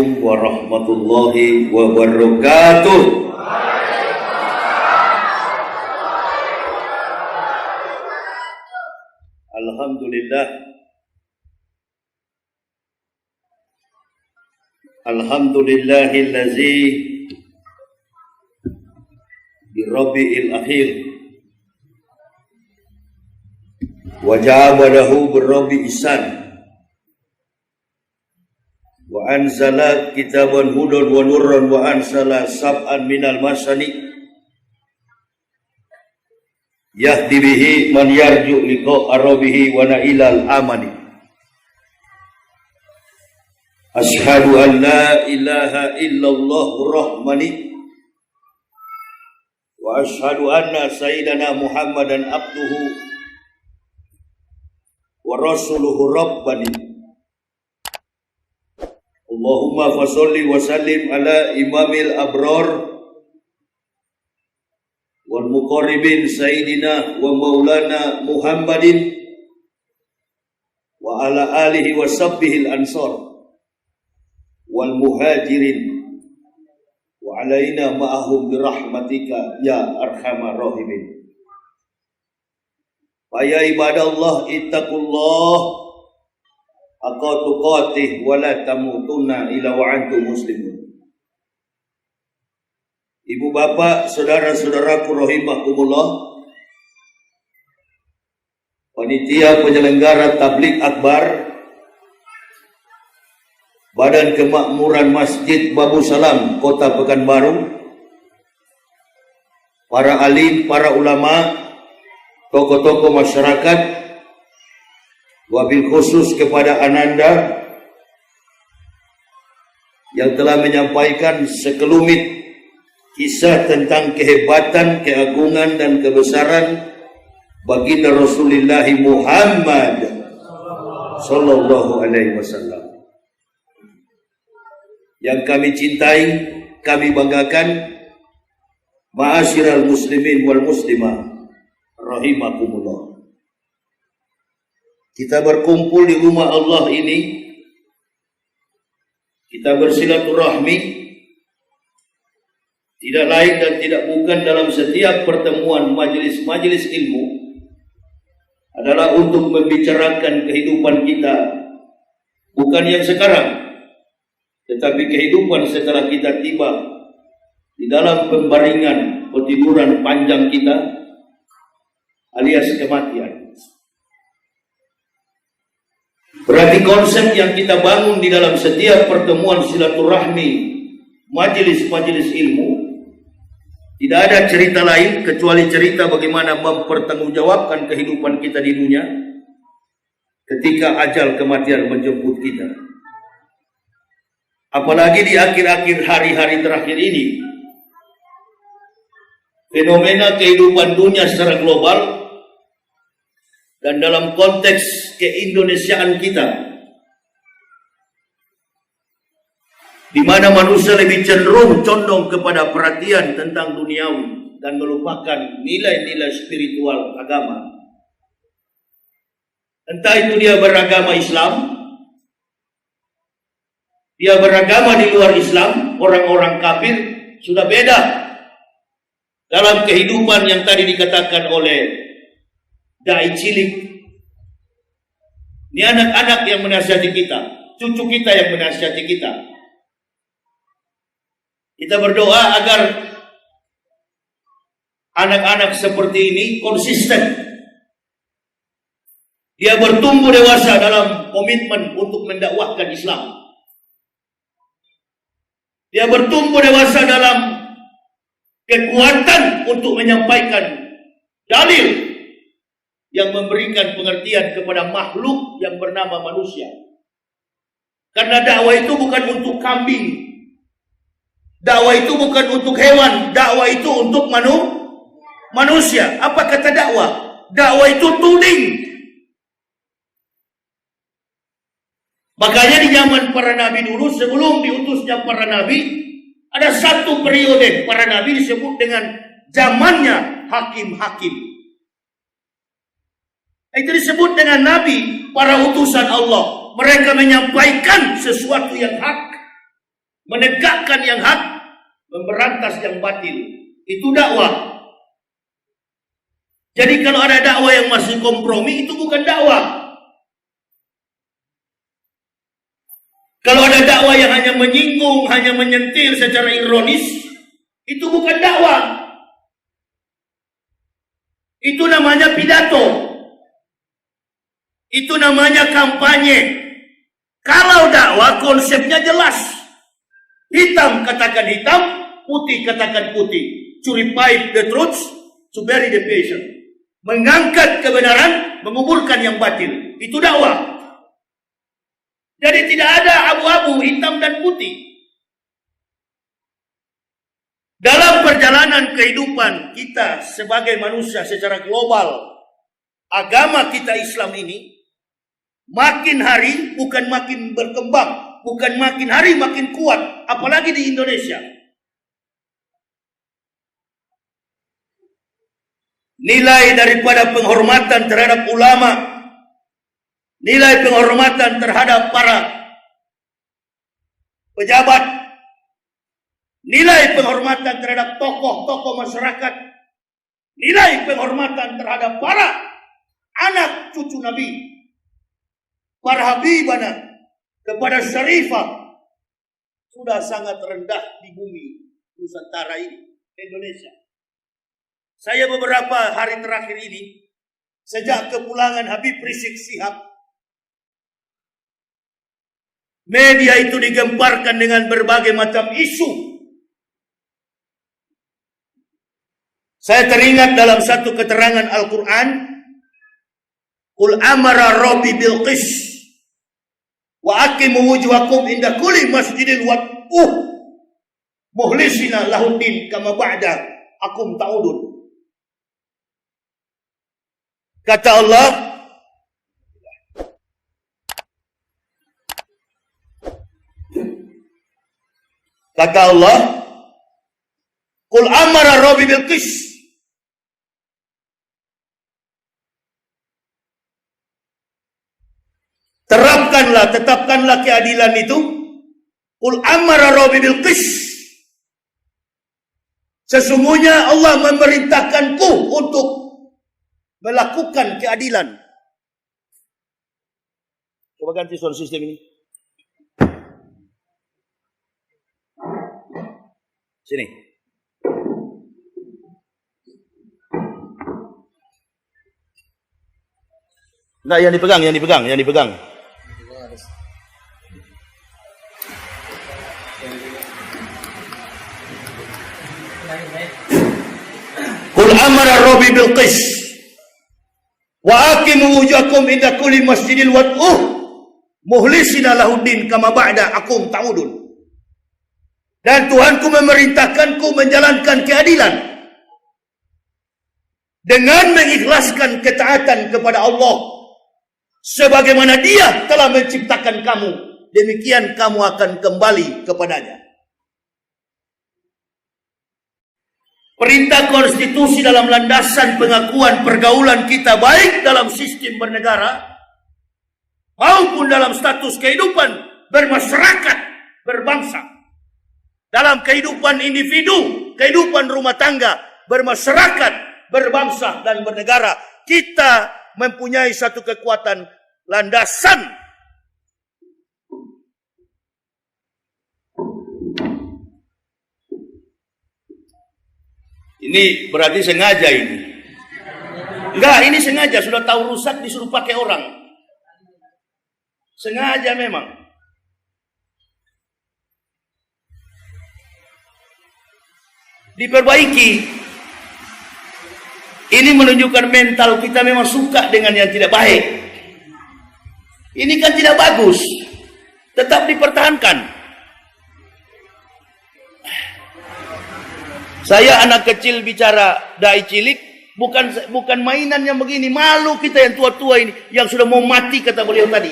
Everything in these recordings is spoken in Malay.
Assalamualaikum warahmatullahi wabarakatuh. Alhamdulillah. Alhamdulillahillazi birabbi'il akhir wa ja'abalahu birabbi isan wa anzala kitaban hudan wa nurran wa ansala sab'an minal masani yahdi bihi man yarju liqa arabihi wa nailal amani. Ashhadu an la ilaha illallah rahmani wa ashhadu anna sayyidana Muhammadan abduhu wa rasuluhu rabbani. Allahumma fasalli wa sallim ala imamil abrar wal muqarribin sayyidina wa maulana Muhammadin wa ala alihi wa sahbihi al-ansar wal muhajirin wa alaina ma'ahum birahmatika ya arhamar rahimin. Ya ibadallah ittaqullah haqqa tuqatih wa la tamutunna illa wa antum muslimun. Ibu bapak, saudara-saudaraku rahimakumullah, panitia penyelenggara tabligh akbar Badan Kemakmuran Masjid Babu Salam Kota Pekanbaru, para alim, para ulama, tokoh-tokoh masyarakat, wabil khusus kepada Ananda yang telah menyampaikan sekelumit kisah tentang kehebatan, keagungan dan kebesaran baginda Rasulullah Muhammad sallallahu alaihi wasallam. Yang kami cintai, kami banggakan, ma'asyiral muslimin wal muslimah rahimakumullah. Kita berkumpul di rumah Allah ini, kita bersilaturahmi, tidak lain dan tidak bukan dalam setiap pertemuan majelis-majelis ilmu adalah untuk membicarakan kehidupan kita, bukan yang sekarang, tetapi kehidupan setelah kita tiba di dalam pembaringan petiduran panjang kita alias kematian. Berarti konsep yang kita bangun di dalam setiap pertemuan silaturahmi majelis-majelis ilmu tidak ada cerita lain kecuali cerita bagaimana mempertanggungjawabkan kehidupan kita di dunia ketika ajal kematian menjemput kita. Apalagi di akhir-akhir hari-hari terakhir ini, fenomena kehidupan dunia secara global dan dalam konteks keindonesiaan kita, di mana manusia lebih cenderung condong kepada perhatian tentang duniawi dan melupakan nilai-nilai spiritual agama. Entah itu dia beragama Islam, dia beragama di luar Islam, orang-orang kafir, sudah beda dalam kehidupan yang tadi dikatakan oleh dai cilik. Ini anak-anak yang menasihati kita, cucu kita yang menasihati kita. Kita berdoa agar anak-anak seperti ini konsisten. Dia bertumbuh dewasa dalam komitmen untuk mendakwahkan Islam. Dia bertumbuh dewasa dalam kekuatan untuk menyampaikan dalil yang memberikan pengertian kepada makhluk yang bernama manusia. Karena dakwah itu bukan untuk kambing, dakwah itu bukan untuk hewan, dakwah itu untuk manusia. Apa kata dakwah? Dakwah itu tuding. Makanya di zaman para nabi dulu, sebelum diutusnya para nabi, ada satu periode para nabi disebut dengan zamannya hakim-hakim. Itu disebut dengan nabi, para utusan Allah. Mereka menyampaikan sesuatu yang hak, menegakkan yang hak, memberantas yang batil. Itu dakwah. Jadi kalau ada dakwah yang masih kompromi, itu bukan dakwah. Kalau ada dakwah yang hanya menyinggung, hanya menyentil secara ironis, itu bukan dakwah. Itu namanya pidato. Itu namanya kampanye. Kalau dakwah konsepnya jelas. Hitam katakan hitam, putih katakan putih. To revive the truth, to bury the passion. Mengangkat kebenaran, menguburkan yang batil. Itu dakwah. Jadi tidak ada abu-abu, hitam dan putih. Dalam perjalanan kehidupan kita sebagai manusia secara global, agama kita Islam ini makin hari bukan makin berkembang, bukan makin hari makin kuat, apalagi di Indonesia. Nilai daripada penghormatan terhadap ulama, nilai penghormatan terhadap para pejabat, nilai penghormatan terhadap tokoh-tokoh masyarakat, nilai penghormatan terhadap para anak cucu Nabi, para habibana, kepada syarifah, sudah sangat rendah di bumi Nusantara ini, Indonesia. Saya beberapa hari terakhir ini, sejak kepulangan Habib Rizik Syihab, media itu digemparkan dengan berbagai macam isu. Saya teringat dalam satu keterangan Al-Quran, Qul amara Rabbi bil qis wa aqimu wujuhakum inda kulli masjidin wad'uh muhlisina lahuddin kama ba'da akum ta'udun. Kata Allah, Qul amara Rabbi bil qis. Terapkanlah, tetapkanlah keadilan itu. Qul amara Rabbi bil qis. Sesungguhnya Allah memerintahkanku untuk melakukan keadilan. Coba ganti sound system ini. Sini. Enggak, yang dipegang. Qul amara Rabbi bil qis wa aqimu wujuhakum inda kulli masjidil wad'uh muhlisina lahuddin kama ba'da akum ta'udun. Dan Tuhanku memerintahkanku menjalankan keadilan dengan mengikhlaskan ketaatan kepada Allah sebagaimana Dia telah menciptakan kamu, demikian kamu akan kembali kepadanya. Perintah konstitusi dalam landasan pengakuan pergaulan kita baik dalam sistem bernegara maupun dalam status kehidupan bermasyarakat, berbangsa. Dalam kehidupan individu, kehidupan rumah tangga, bermasyarakat, berbangsa dan bernegara, kita mempunyai satu kekuatan landasan. Ini berarti sengaja ini. Enggak, ini sengaja, sudah tahu rusak disuruh pakai orang. Sengaja memang. Diperbaiki. Ini menunjukkan mental kita memang suka dengan yang tidak baik. Ini kan tidak bagus. Tetap dipertahankan. Saya anak kecil bicara dai cilik, bukan mainan yang begini. Malu kita yang tua-tua ini, yang sudah mau mati kata beliau tadi.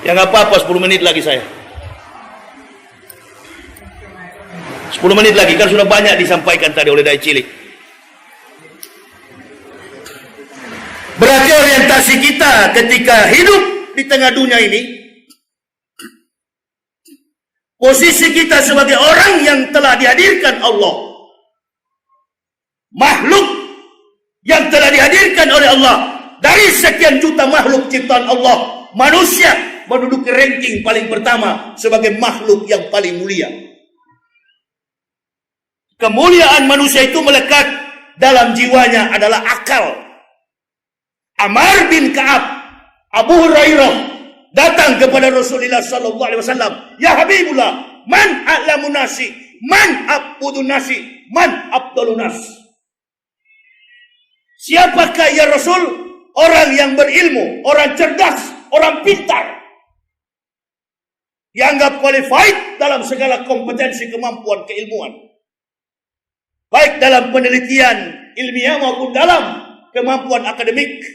Ya nggak apa-apa, 10 menit lagi saya. 10 menit lagi, kan sudah banyak disampaikan tadi oleh dai cilik. Berarti orientasi kita ketika hidup di tengah dunia ini, posisi kita sebagai orang yang telah dihadirkan Allah, makhluk yang telah dihadirkan oleh Allah dari sekian juta makhluk ciptaan Allah, manusia menduduki ranking paling pertama sebagai makhluk yang paling mulia. Kemuliaan manusia itu melekat dalam jiwanya adalah akal. Amar bin Ka'ab, Abu Hurairah datang kepada Rasulullah sallallahu alaihi wasallam, "Ya Habibullah, man a'lamun nasi, man abudun nasi, man abdulun nas." Siapakah ya Rasul? Orang yang berilmu, orang cerdas, orang pintar, dianggap qualified dalam segala kompetensi, kemampuan, keilmuan, baik dalam penelitian ilmiah maupun dalam kemampuan akademik.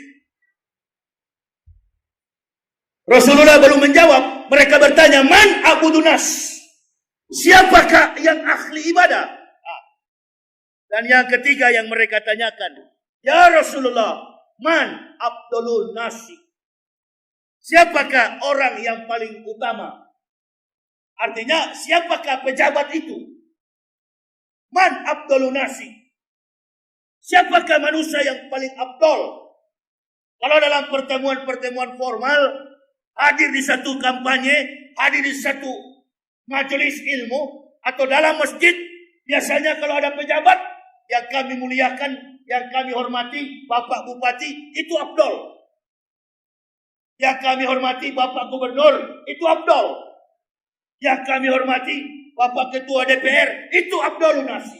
Rasulullah belum menjawab. Mereka bertanya, man abudunas? Siapakah yang ahli ibadah? Dan yang ketiga yang mereka tanyakan, ya Rasulullah, man abdulul nasi? Siapakah orang yang paling utama? Artinya, siapakah pejabat itu? Man abdulul nasi? Siapakah manusia yang paling abdul? Kalau dalam pertemuan-pertemuan formal, hadir di satu kampanye, hadir di satu majelis ilmu, atau dalam masjid, biasanya kalau ada pejabat yang kami muliakan, yang kami hormati, Bapak Bupati, itu abdul. Yang kami hormati, Bapak Gubernur, itu abdul. Yang kami hormati, Bapak Ketua DPR, itu abdul nasi.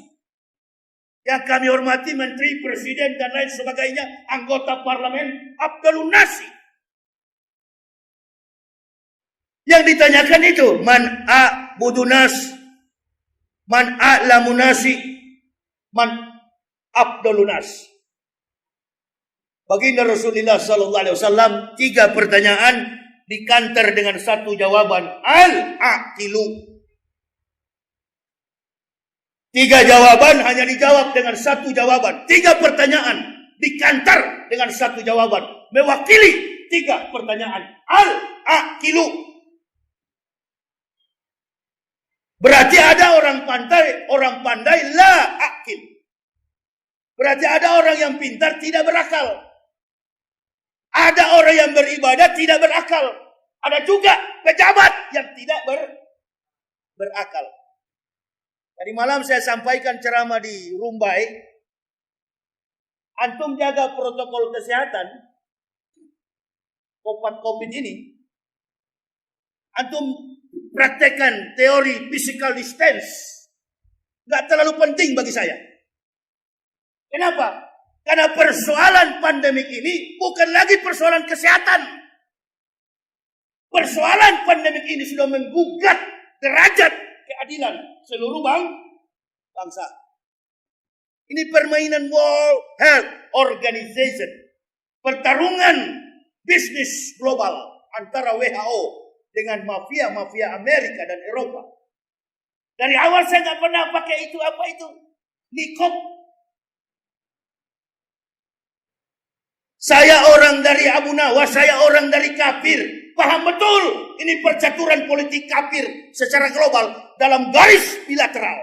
Yang kami hormati, Menteri, Presiden, dan lain sebagainya, anggota parlemen, abdul nasi. Yang ditanyakan itu, man a'budunas, man a'lamunasi, man abdulunas. Baginda Rasulullah sallallahu alaihi wasallam 3 pertanyaan dikanter dengan satu jawaban, al-aqilu. 3 jawaban hanya dijawab dengan satu jawaban. 3 pertanyaan dikanter dengan satu jawaban, mewakili 3 pertanyaan, al-aqilu. Berarti ada orang pandai la akil. Berarti ada orang yang pintar tidak berakal. Ada orang yang beribadah tidak berakal. Ada juga pejabat yang tidak berakal. Tadi malam saya sampaikan ceramah di Rumbai. Antum jaga protokol kesehatan COVID ini. Antum praktekkan teori physical distance. Nggak terlalu penting bagi saya. Kenapa? Karena persoalan pandemik ini bukan lagi persoalan kesehatan. Persoalan pandemik ini sudah menggugat derajat keadilan seluruh bangsa. Ini permainan World Health Organization. Pertarungan bisnis global antara WHO dengan mafia-mafia Amerika dan Eropa. Dari awal saya nggak pernah pakai itu, apa itu? Nikop. Saya orang dari Abu Nawas, saya orang dari kafir. Paham betul ini percaturan politik kafir secara global dalam garis bilateral.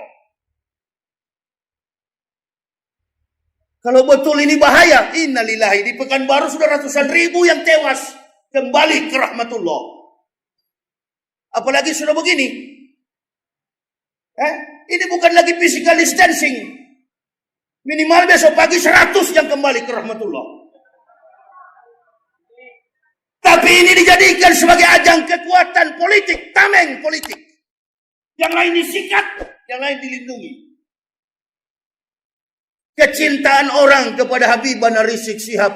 Kalau betul ini bahaya, innalillahi, di Pekanbaru sudah ratusan ribu yang tewas kembali ke rahmatullah. Apalagi sudah begini. Ini bukan lagi physical distancing. Minimal besok pagi 100 yang kembali ke rahmatullah. Tapi ini dijadikan sebagai ajang kekuatan politik, tameng politik. Yang lain disikat, yang lain dilindungi. Kecintaan orang kepada Habibana Rizik Syihab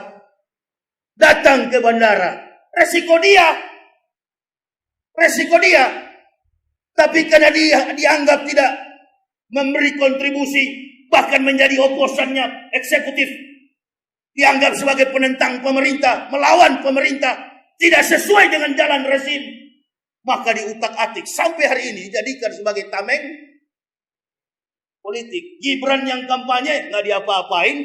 datang ke bandara. Resiko dia. Tapi karena dia dianggap tidak memberi kontribusi, bahkan menjadi oposannya eksekutif, dianggap sebagai penentang pemerintah, melawan pemerintah, tidak sesuai dengan jalan rezim, maka diutak-atik sampai hari ini dijadikan sebagai tameng politik. Gibran yang kampanye nggak diapa-apain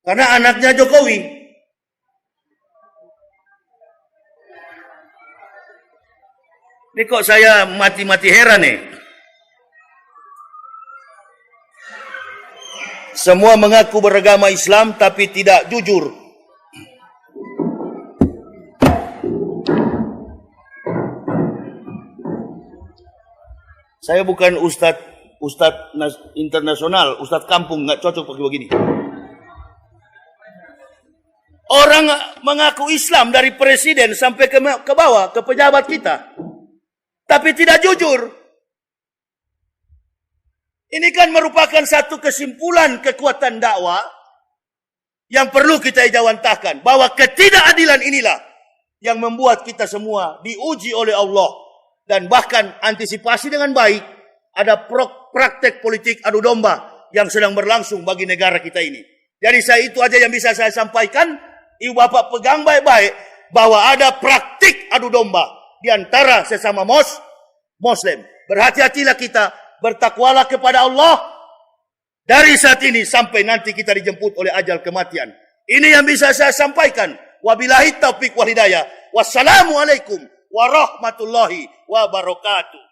karena anaknya Jokowi. Ini kok saya mati-mati heran nih. Semua mengaku beragama Islam tapi tidak jujur. Saya bukan ustadz internasional, ustadz kampung, nggak cocok pakai begini. Orang mengaku Islam dari presiden sampai ke bawah, ke pejabat kita, tapi tidak jujur. Ini kan merupakan satu kesimpulan kekuatan dakwah yang perlu kita ijawantahkan, bahwa ketidakadilan inilah yang membuat kita semua diuji oleh Allah. Dan bahkan antisipasi dengan baik, ada praktek politik adu domba yang sedang berlangsung bagi negara kita ini. Jadi itu aja yang bisa saya sampaikan. Ibu bapak pegang baik-baik bahwa ada praktik adu domba di antara sesama Muslim. Berhati-hatilah kita, bertakwalah kepada Allah dari saat ini sampai nanti kita dijemput oleh ajal kematian. Ini yang bisa saya sampaikan. Wabillahi taufiq wal hidayah. Wassalamualaikum warahmatullahi wabarakatuh.